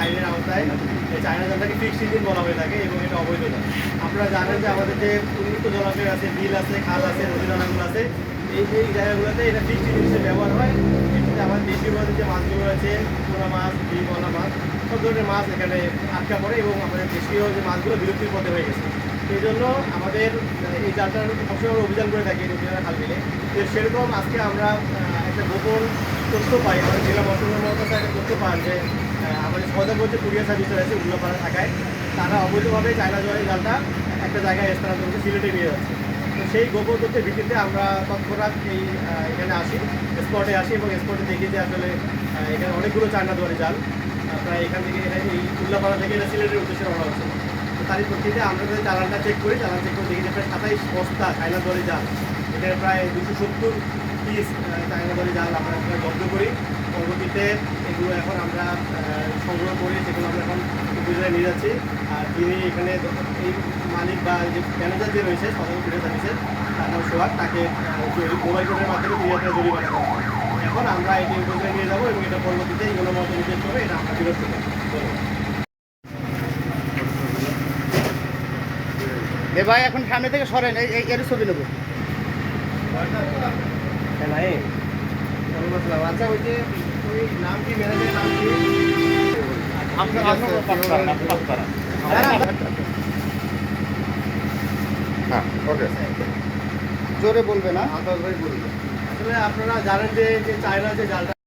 আইনের আওতায় এই চায়না জালটাকে ফিক্সড ইঞ্জিন বলা হয়ে থাকে এবং এটা অবৈধ জাল। আপনারা জানেন যে আমাদের যে উন্মুক্ত জলাশয় আছে, বিল আছে, খাল আছে, নদী নালাগুলো আছে, এই জায়গাগুলোতে এটা ফিক্সড ইঞ্জিন হিসেবে ব্যবহার হয়। এটাতে আমাদের দেশীয় মাছের যে মাছগুলো আছে, পোনা মাছ, বলা মাছ, সব ধরনের মাছ এখানে আটকা পড়ে এবং আমাদের দেশীয় যে মাছগুলো বিলুপ্তির পথে হয়ে গেছে। সেই জন্য আমাদের এই জালটার সবসময় অভিযান করে থাকি নদীনালা খাল বিলে। সেরকম আজকে আমরা একটা গোপন তথ্য পাই, আমাদের জেলা মৎস্য কাছে একটা তথ্য পান যে আমাদের সদরবর্তী কুরিয়ার সার্ভিস আছে উল্লাপাড়া থাকায়, তারা অবৈধভাবে চায়না জলের জালটা একটা জায়গায় স্থানান্তর করে সিলেটে নিয়ে যাচ্ছে। তো সেই গোপন তথ্যের ভিত্তিতে আমরা তৎক্ষণাৎ এখানে আসি, স্পটে আসি এবং স্পটে দেখি যে আসলে এখানে অনেকগুলো চায়না জলের জাল প্রায় এখান থেকে এই উল্লাপাড়া থেকে এটা সিলেটের উদ্দেশ্যে রওনা হচ্ছে। তো তারই প্রেক্ষিতে আমরা যদি চালানটা চেক করি, চালান চেক করে দেখি যে প্রায় 27 বস্তা চায়না জলের জাল, এখানে প্রায় 270 পিস চায়না জলের জাল আমরা জব্দ করি। পরবর্তীতে এগুলো এখন আমরা সংগ্রহ করে সেগুলো আমরা এখন উপজেলায় নিয়ে যাচ্ছি। আর যিনি এখানে এই মালিক বা যে ম্যানেজার যে রয়েছে সদর কুরিয়ার সার্ভিসের, তার নাম সোহাগ, তাকে মোবাইল কোর্টের মাধ্যমে 3000 টাকা জরিমানা করা হয়। এখন আমরা এটি উপজেলায় নিয়ে যাবো এবং এটা পরবর্তীতে গণমাধ্যম নির্দেশ করে এটা আমরা বিরোধ করবো। এ ভাই এখন সামনে থেকে সরেন, এর ছবি নেবো। আচ্ছা, ওই যে ওই নাম কি, ম্যানেজারের নাম কি? হ্যাঁ, ওকে, জোরে বলবে না। আসলে আপনারা জানেন যে চায়না যে জালটা